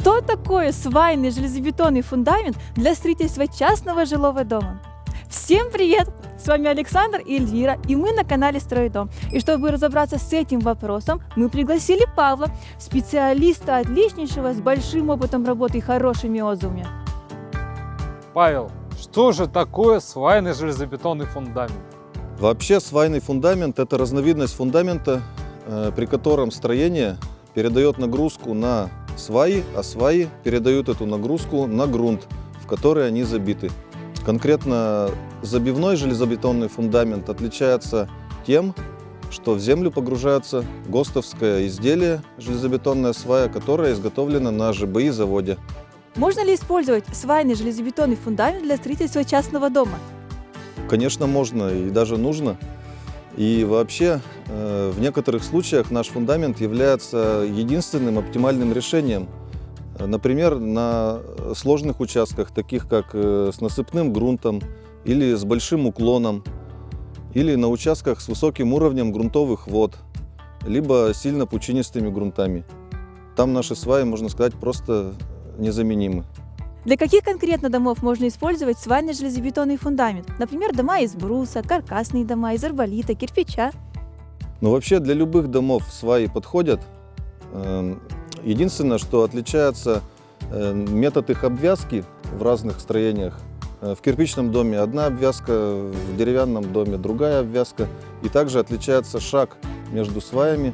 Что такое свайный железобетонный фундамент для строительства частного жилого дома? Всем привет! С вами Александр и Эльвира, и мы на канале «Стройдом». И чтобы разобраться с этим вопросом, мы пригласили Павла, специалиста отличнейшего, с большим опытом работы и хорошими отзывами. Павел, что же такое свайный железобетонный фундамент? Вообще свайный фундамент – это разновидность фундамента, при котором строение передает нагрузку на сваи, а сваи передают эту нагрузку на грунт, в который они забиты. Конкретно забивной железобетонный фундамент отличается тем, что в землю погружается ГОСТовское изделие, железобетонная свая, которая изготовлена на ЖБИ заводе. Можно ли использовать свайный железобетонный фундамент для строительства частного дома? Конечно, можно и даже нужно. И вообще, в некоторых случаях наш фундамент является единственным оптимальным решением. Например, на сложных участках, таких как с насыпным грунтом или с большим уклоном, или на участках с высоким уровнем грунтовых вод, либо сильно пучинистыми грунтами. Там наши сваи, можно сказать, просто незаменимы. Для каких конкретно домов можно использовать свайный железобетонный фундамент? Например, дома из бруса, каркасные дома из арболита, кирпича. Но вообще для любых домов сваи подходят. Единственное, что отличается метод их обвязки в разных строениях. В кирпичном доме одна обвязка, в деревянном доме другая обвязка. И также отличается шаг между сваями.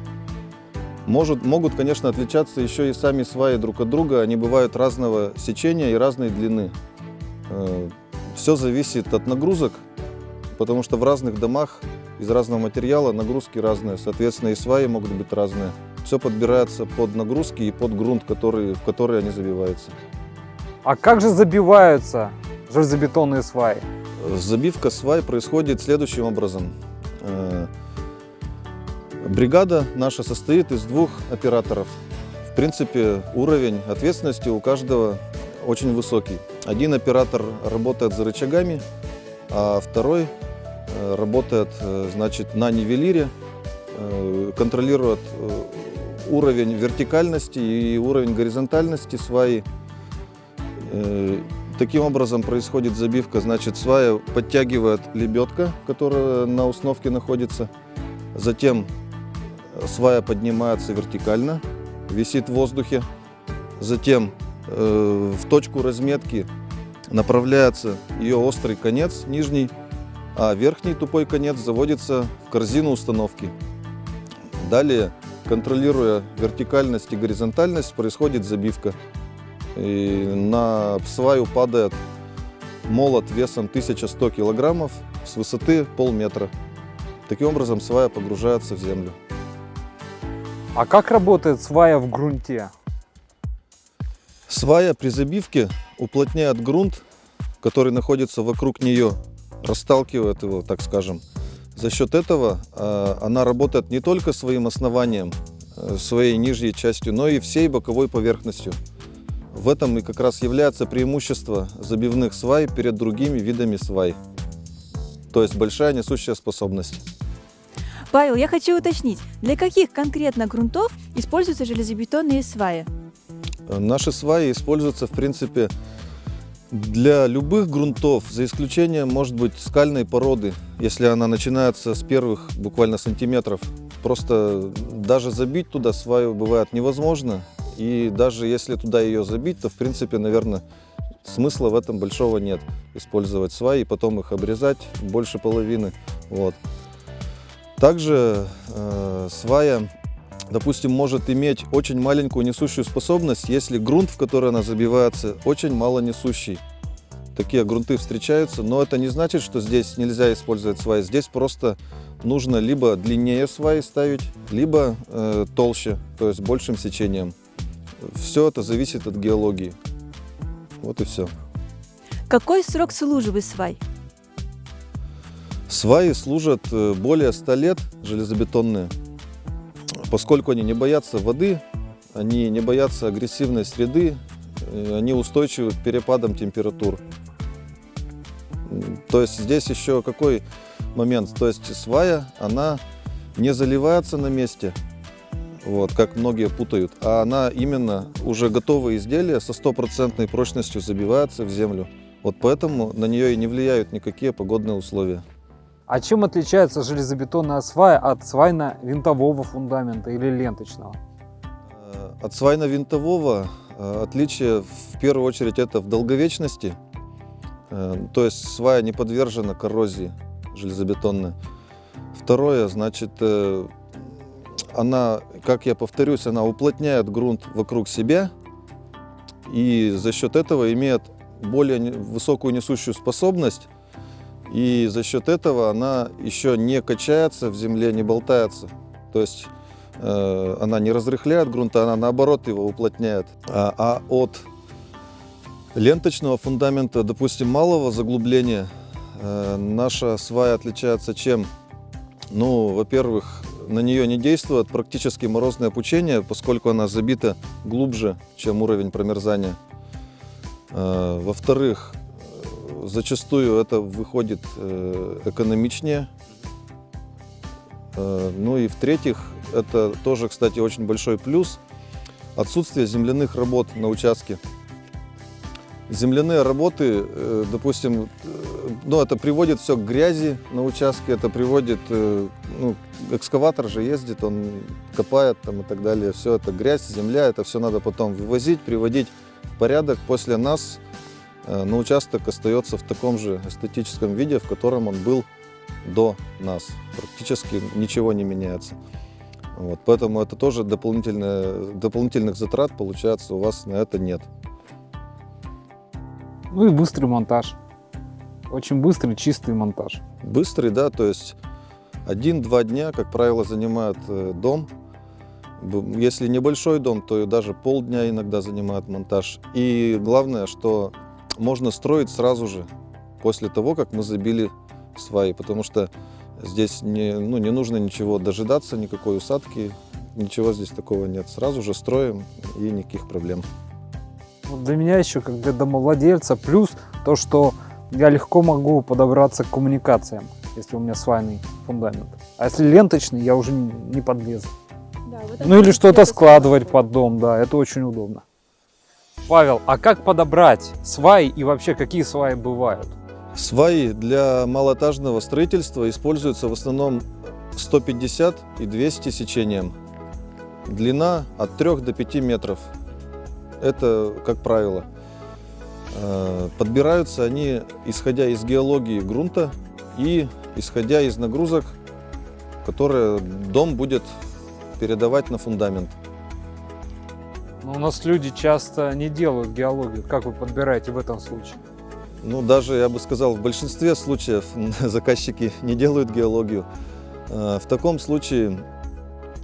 Могут, конечно, отличаться еще и сами сваи друг от друга. Они бывают разного сечения и разной длины. Все зависит от нагрузок, потому что в разных домах из разного материала нагрузки разные. Соответственно, и сваи могут быть разные. Все подбирается под нагрузки и под грунт, в который они забиваются. А как же забиваются железобетонные сваи? Забивка свай происходит следующим образом. Бригада наша состоит из двух операторов. В принципе, уровень ответственности у каждого очень высокий. Один оператор работает за рычагами, а второй работает, значит, на нивелире, контролирует уровень вертикальности и уровень горизонтальности сваи. Таким образом происходит забивка. Значит, свая подтягивает лебедка, которая на основке находится. Затем свая поднимается вертикально, висит в воздухе. Затем в точку разметки направляется ее острый конец, нижний, а верхний тупой конец заводится в корзину установки. Далее, контролируя вертикальность и горизонтальность, происходит забивка. И на сваю падает молот весом 1100 килограммов с высоты полметра. Таким образом, свая погружается в землю. А как работает свая в грунте? Свая при забивке уплотняет грунт, который находится вокруг нее, расталкивает его, так скажем. За счет этого она работает не только своим основанием, своей нижней частью, но и всей боковой поверхностью. В этом и как раз является преимущество забивных свай перед другими видами свай. То есть большая несущая способность. Павел, я хочу уточнить, для каких конкретно грунтов используются железобетонные сваи? Наши сваи используются, в принципе, для любых грунтов, за исключением, может быть, скальной породы, если она начинается с первых буквально сантиметров. Просто даже забить туда сваю бывает невозможно. И даже если туда ее забить, то, в принципе, наверное, смысла в этом большого нет. Использовать сваи и потом их обрезать больше половины. Вот. Также свая, допустим, может иметь очень маленькую несущую способность, если грунт, в который она забивается, очень малонесущий. Такие грунты встречаются, но это не значит, что здесь нельзя использовать сваи. Здесь просто нужно либо длиннее сваи ставить, либо толще, то есть большим сечением. Все это зависит от геологии. Вот и все. Какой срок службы свай? Сваи служат более 100 лет, железобетонные, поскольку они не боятся воды, они не боятся агрессивной среды, они устойчивы к перепадам температур. То есть здесь еще какой момент? То есть свая, она не заливается на месте, вот, как многие путают, а она именно уже готовое изделие со стопроцентной прочностью забивается в землю. Вот поэтому на нее и не влияют никакие погодные условия. А чем отличается железобетонная свая от свайно-винтового фундамента или ленточного? От свайно-винтового отличие в первую очередь это в долговечности, то есть свая не подвержена коррозии железобетонная. Второе, значит, она, как я повторюсь, она уплотняет грунт вокруг себя и за счет этого имеет более высокую несущую способность, и за счет этого она еще не качается в земле, не болтается. То есть она не разрыхляет грунт, она наоборот его уплотняет. А от ленточного фундамента, допустим, малого заглубления, наша свая отличается чем? Ну, во-первых, на нее не действует практически морозное опучение, поскольку она забита глубже, чем уровень промерзания. Во-вторых, зачастую это выходит экономичнее. Ну и в-третьих, это тоже, кстати, очень большой плюс – отсутствие земляных работ на участке. Земляные работы, допустим, ну, это приводит все к грязи на участке, это приводит, ну, экскаватор же ездит, он копает там и так далее, все это грязь, земля, это все надо потом вывозить, приводить в порядок. После нас на участок остается в таком же эстетическом виде, в котором он был до нас. Практически ничего не меняется. Вот, поэтому это тоже дополнительных затрат, получается, у вас на это нет. Ну и быстрый монтаж. Очень быстрый, чистый монтаж. Быстрый, да, то есть 1-2 дня, как правило, занимает дом. Если небольшой дом, то и даже полдня иногда занимает монтаж. И главное, что можно строить сразу же, после того, как мы забили сваи, потому что здесь не нужно ничего дожидаться, никакой усадки, ничего здесь такого нет. Сразу же строим и никаких проблем. Вот для меня еще, как для домовладельца, плюс то, что я легко могу подобраться к коммуникациям, если у меня свайный фундамент. А если ленточный, я уже не подлезу. Да, Ну или что-то складывать под дом, да, это очень удобно. Павел, а как подобрать сваи и вообще какие сваи бывают? Сваи для малоэтажного строительства используются в основном 150 и 200 сечением. Длина от 3 до 5 метров. Это как правило. Подбираются они, исходя из геологии грунта и исходя из нагрузок, которые дом будет передавать на фундамент. Но у нас люди часто не делают геологию. Как вы подбираете в этом случае? Ну, даже, я бы сказал, в большинстве случаев заказчики не делают геологию. В таком случае,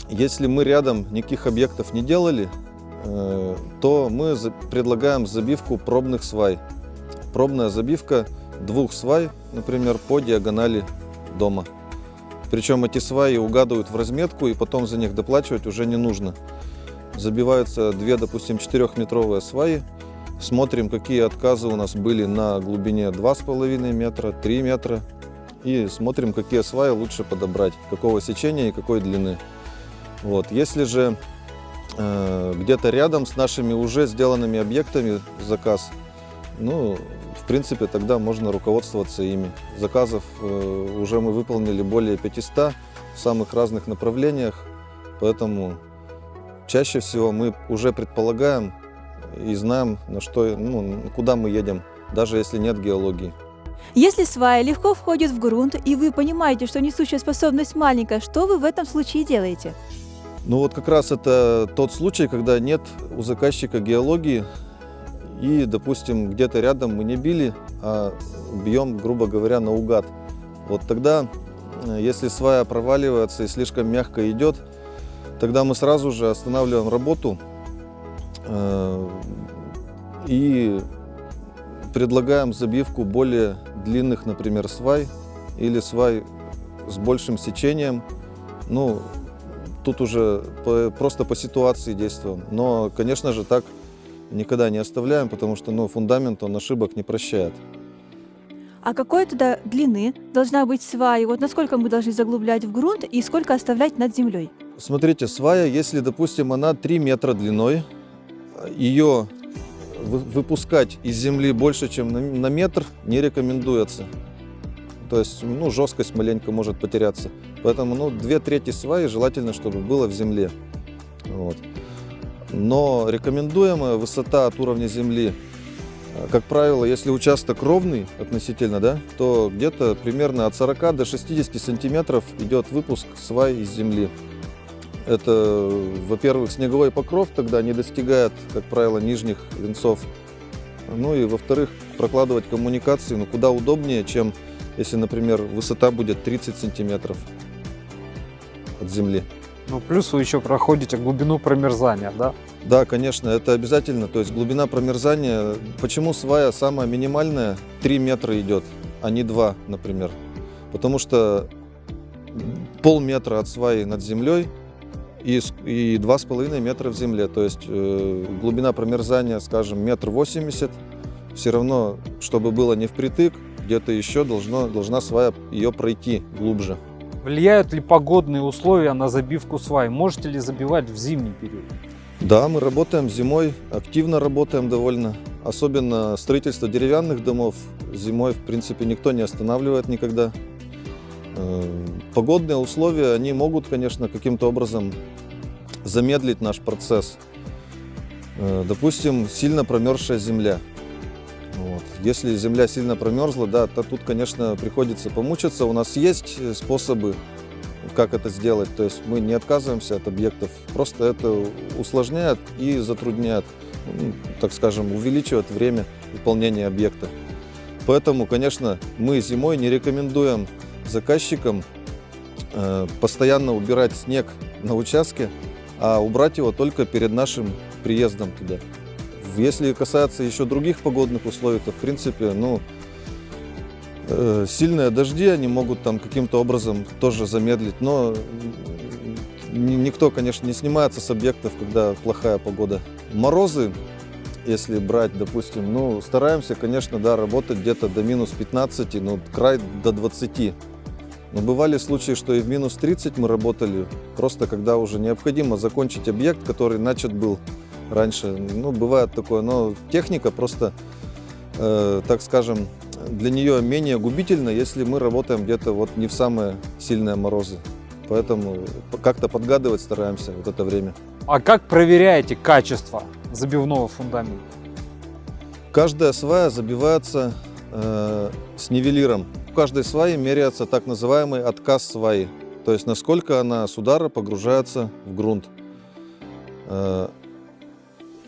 если мы рядом никаких объектов не делали, то мы предлагаем забивку пробных свай. Пробная забивка 2 свай, например, по диагонали дома. Причем эти сваи угадывают в разметку, и потом за них доплачивать уже не нужно. Забиваются 2, допустим, 4-метровые сваи. Смотрим, какие отказы у нас были на глубине 2,5 метра, 3 метра. И смотрим, какие сваи лучше подобрать, какого сечения и какой длины. Вот. Если же где-то рядом с нашими уже сделанными объектами заказ, ну, в принципе, тогда можно руководствоваться ими. Заказов уже мы выполнили более 500 в самых разных направлениях, поэтому чаще всего мы уже предполагаем и знаем, куда мы едем, даже если нет геологии. Если свая легко входит в грунт, и вы понимаете, что несущая способность маленькая, что вы в этом случае делаете? Ну вот как раз это тот случай, когда нет у заказчика геологии, и, допустим, где-то рядом мы не били, а бьем, грубо говоря, наугад. Вот тогда, если свая проваливается и слишком мягко идет, тогда мы сразу же останавливаем работу и предлагаем забивку более длинных, например, свай или свай с большим сечением. Ну, тут уже просто по ситуации действуем. Но, конечно же, так никогда не оставляем, потому что фундамент, он ошибок не прощает. А какой туда длины должна быть свая? Вот насколько мы должны заглублять в грунт и сколько оставлять над землей? Смотрите, свая, если, допустим, она 3 метра длиной, ее выпускать из земли больше, чем на метр, не рекомендуется. То есть, жесткость маленько может потеряться. Поэтому, 2/3 сваи желательно, чтобы было в земле. Вот. Но рекомендуемая высота от уровня земли, как правило, если участок ровный относительно, да, то где-то примерно от 40 до 60 сантиметров идет выпуск свай из земли. Это, во-первых, снеговой покров тогда не достигает, как правило, нижних венцов. Ну и, во-вторых, прокладывать коммуникации куда удобнее, чем если, например, высота будет 30 сантиметров от земли. Ну, плюс вы еще проходите глубину промерзания, да? Да, конечно, это обязательно. То есть глубина промерзания. Почему свая самая минимальная 3 метра идет, а не 2, например? Потому что полметра от сваи над землей и 2,5 метра в земле. То есть глубина промерзания, скажем, 1,80 м. Все равно, чтобы было не впритык, где-то еще должна свая ее пройти глубже. Влияют ли погодные условия на забивку свай? Можете ли забивать в зимний период? Да, мы работаем зимой, активно работаем довольно. Особенно строительство деревянных домов зимой, в принципе, никто не останавливает никогда. Погодные условия, они могут, конечно, каким-то образом замедлить наш процесс. Допустим, сильно промерзшая земля. Вот. Если земля сильно промерзла, да, то тут, конечно, приходится помучиться. У нас есть способы, как это сделать. То есть мы не отказываемся от объектов, просто это усложняет и затрудняет, так скажем, увеличивает время выполнения объекта. Поэтому, конечно, мы зимой не рекомендуем заказчикам постоянно убирать снег на участке, а убрать его только перед нашим приездом туда. Если касается еще других погодных условий, то, в принципе, сильные дожди, они могут там каким-то образом тоже замедлить, но никто, конечно, не снимается с объектов, когда плохая погода. Морозы, если брать, допустим, стараемся, конечно, да, работать где-то до минус 15, край до 20. Но бывали случаи, что и в минус 30 мы работали, просто когда уже необходимо закончить объект, который начат был раньше. Бывает такое, но техника просто, так скажем, для нее менее губительна, если мы работаем где-то не в самые сильные морозы. Поэтому как-то подгадывать стараемся в это время. А как проверяете качество забивного фундамента? Каждая свая забивается с нивелиром. В каждой свае меряется так называемый отказ сваи, то есть насколько она с удара погружается в грунт.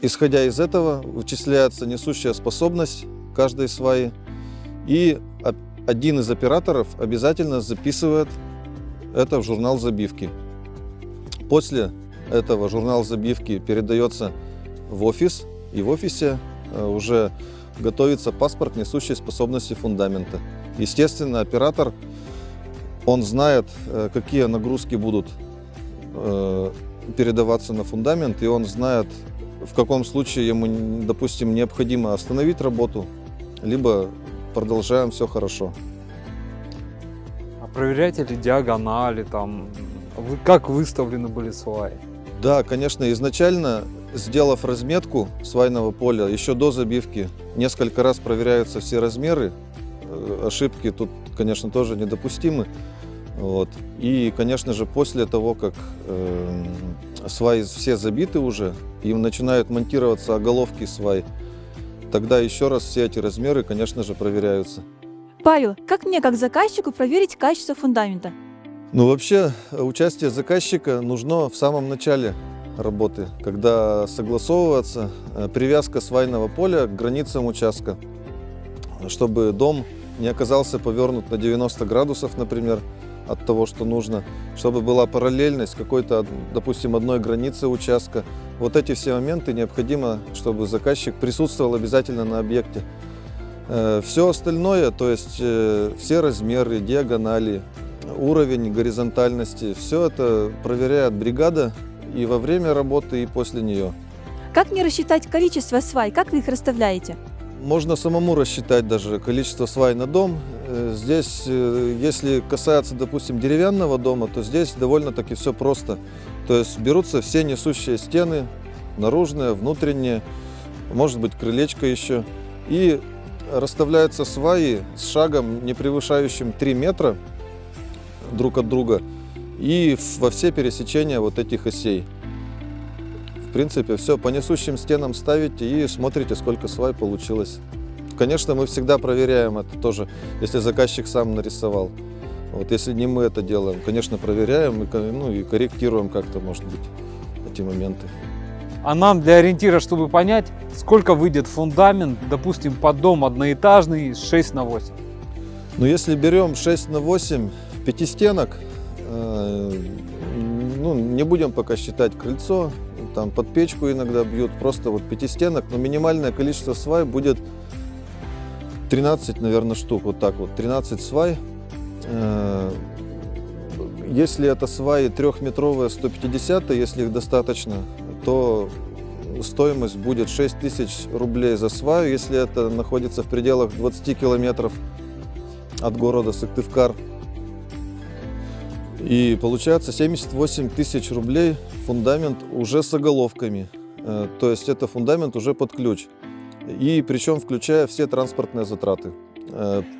Исходя из этого, вычисляется несущая способность каждой сваи, и один из операторов обязательно записывает это в журнал забивки. После этого журнал забивки передается в офис, и в офисе уже готовится паспорт несущей способности фундамента. Естественно, оператор, он знает, какие нагрузки будут передаваться на фундамент, и он знает, в каком случае ему, допустим, необходимо остановить работу, либо продолжаем, все хорошо. А проверяете ли диагонали, как выставлены были сваи? Да, конечно, изначально, сделав разметку свайного поля, еще до забивки, несколько раз проверяются все размеры. Ошибки тут, конечно, тоже недопустимы. Вот. И, конечно же, после того, как сваи все забиты уже, им начинают монтироваться оголовки свай, тогда еще раз все эти размеры, конечно же, проверяются. Павел, как мне, как заказчику, проверить качество фундамента? Вообще, участие заказчика нужно в самом начале работы, когда согласовывается привязка свайного поля к границам участка, чтобы дом не оказался повернут на 90 градусов, например, от того, что нужно, чтобы была параллельность какой-то, допустим, одной границы участка. Вот эти все моменты необходимо, чтобы заказчик присутствовал обязательно на объекте. Все остальное, то есть все размеры, диагонали, уровень горизонтальности, все это проверяет бригада и во время работы, и после нее. Как мне рассчитать количество свай? Как вы их расставляете? Можно самому рассчитать даже количество свай на дом. Здесь, если касается, допустим, деревянного дома, то здесь довольно-таки все просто. То есть берутся все несущие стены, наружные, внутренние, может быть, крылечко еще, и расставляются сваи с шагом, не превышающим 3 метра друг от друга, и во все пересечения вот этих осей. В принципе, все по несущим стенам ставите и смотрите, сколько свай получилось. Конечно, мы всегда проверяем это тоже, если заказчик сам нарисовал. Вот если не мы это делаем, конечно, проверяем и корректируем как-то, может быть, эти моменты. А нам для ориентира, чтобы понять, сколько выйдет фундамент, допустим, под дом одноэтажный 6 на 8. Но если берем 6 на 8 пятистенок, не будем пока считать крыльцо, там под печку иногда бьют, просто вот пятистенок, но минимальное количество свай будет 13, наверное, штук, вот так вот, 13 свай. Если это сваи 3-метровые 150, если их достаточно, то стоимость будет 6 тысяч рублей за сваю, если это находится в пределах 20 километров от города Сыктывкар. И получается 78 тысяч рублей фундамент уже с оголовками. То есть это фундамент уже под ключ. И причем включая все транспортные затраты.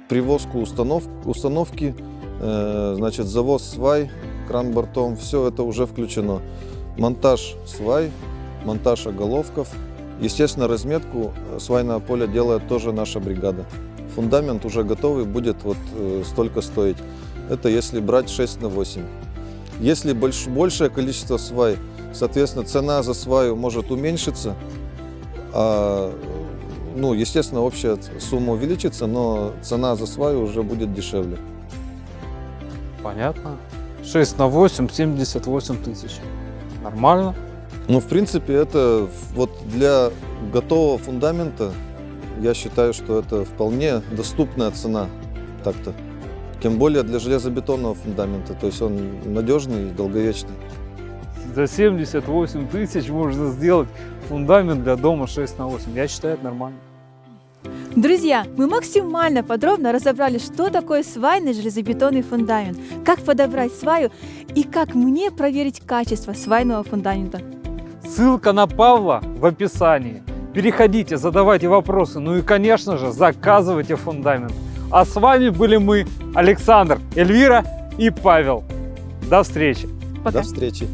Привозку установки, значит, завоз свай, кран бортом, все это уже включено. Монтаж свай, монтаж оголовков. Естественно, разметку свайного поля делает тоже наша бригада. Фундамент уже готовый будет вот столько стоить. Это если брать 6 на 8. Если большее количество свай, соответственно, цена за сваю может уменьшиться. Естественно, общая сумма увеличится, но цена за сваю уже будет дешевле. Понятно. 6 на 8, 78 тысяч. Нормально. В принципе, это вот для готового фундамента, я считаю, что это вполне доступная цена так-то. Тем более для железобетонного фундамента, то есть он надежный и долговечный. За 78 тысяч можно сделать фундамент для дома 6 на 8. Я считаю, это нормально. Друзья, мы максимально подробно разобрали, что такое свайный железобетонный фундамент, как подобрать сваю и как мне проверить качество свайного фундамента. Ссылка на Павла в описании. Переходите, задавайте вопросы, и, конечно же, заказывайте фундамент. А с вами были мы, Александр, Эльвира и Павел. До встречи. Пока. До встречи.